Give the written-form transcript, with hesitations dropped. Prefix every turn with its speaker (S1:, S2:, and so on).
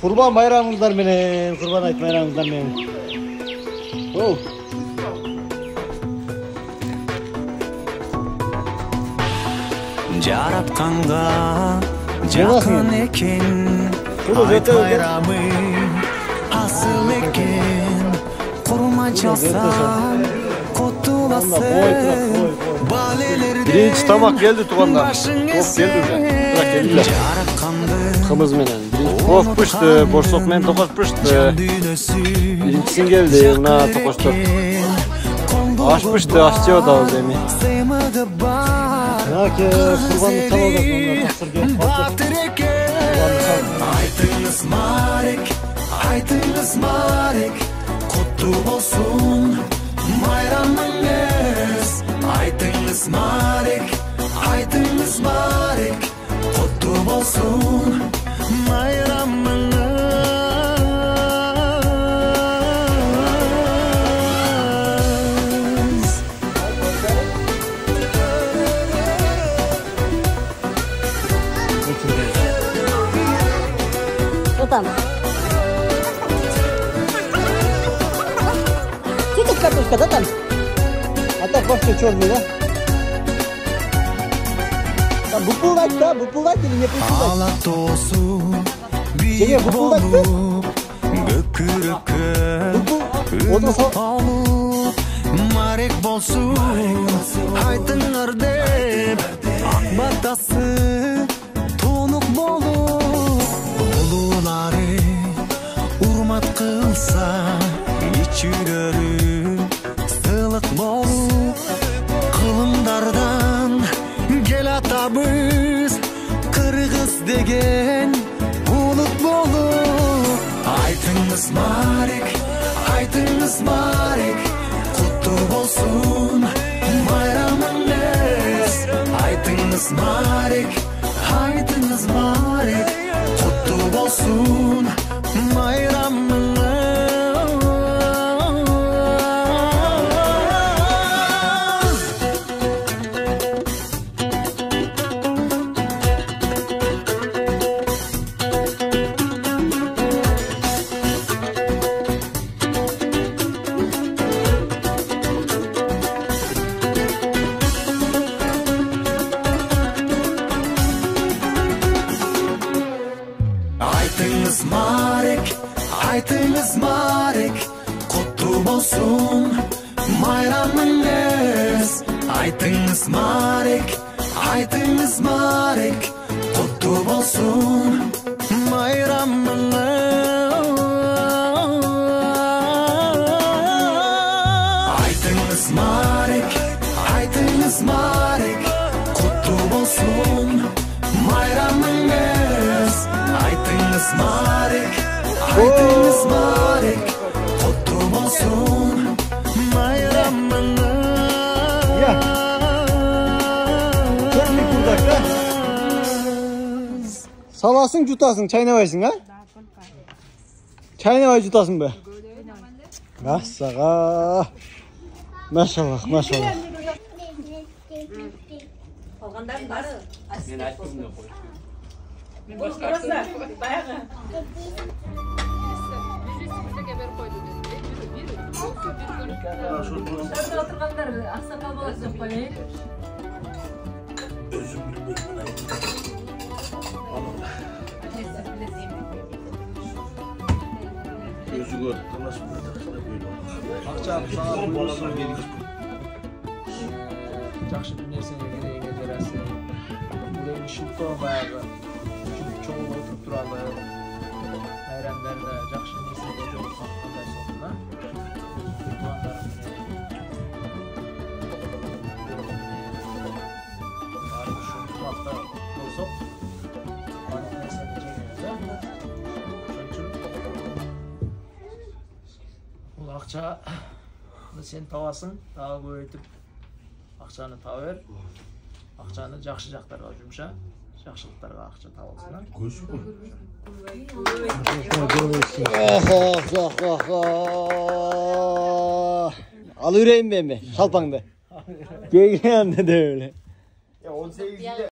S1: Kurban bayramınızlar benim. Kurban ayt bayramınızlar benim. Oh.
S2: Жаратканга жакын экен, айт байрамы асыл экен. Курман чалсам кутуласың, балелерден
S1: Birinci tabak geldi tuğanlar. Of geldi уже. Bırak geldiler. Kımız menen. Of pişti. Borsok men tokaş pişti. Birincisin geldi. Buna tokaştık. Aş pişti. Aşçı o da o zemi. Ya ki kurbanlık sal olacak. Onlar taksır gel.
S2: Aytыңыз Марек, aytыңыз Марек, құтты болсын байрамыңыз. Aytыңыз Марек, aytыңыз Марек, құтты болсын байрамыңыз.
S3: Там. Чуть-чуть картошка, да, там?
S1: А так вообще черный, да? Там бупулдать, да? Бупулдать или не бупулдать? Сене бупулдать, да?
S2: Марек болсун, айтыңар деп, ак батасы тонук болуп, улуулары урмат кылса, ичүлөрү сылык болуп, кылымдардан кел атабыз, кыргыз деген улут болуп. Айтыңыз Марек, айтыңыз Марек, құтты болсын байрамыңыз. Айтыңыз Марек, айтыңыз Марек, құтты болсын байрамыңыз. Aytыңыз Марек, aytыңыз Марек, құтты болсын байрамыңыз. Aytыңыз Марек, aytыңыз Марек, құтты болсын байрамыңыз. Aytыңыз Марек, aytыңыз Марек, құтты болсын байрамыңыз. Aytыңыз Марек, aytыңыз Марек, құтты болсын байрамыңыз.
S1: Ya. Черный курдак, да? Саласың, жұтасың, чайнабайсың, а? Чайнабай жұтасың ба? Мәссаға. Машаллах, машаллах.
S4: Қалғандардың бары әсірет болсын.
S5: Бұл құраса, баяғы.
S4: Шарда отырғандар ақсақал баласы жоқ па,
S6: Özgür, nasıl böyle?
S1: Akçam sana buyursun.
S7: Жақсы нәрсеге керегі берәсі. Бүлең шылто баяғы. Чоң отырып туралы. Байрамдарда жақсы нәрсеге жолыққан қандай соңына. Барып үшін уақытта болсақ, барлық нәрсені жеңеміз. Бұл ақша сен табасың, тағы көбейтіп ақшаны таба бер. Ақшаны жақсы жақтарға жұмша, жақсылықтарға ақша табылсын.
S1: Al yüreğim ben be, şalpangda. Gel de öyle. Ya 18'de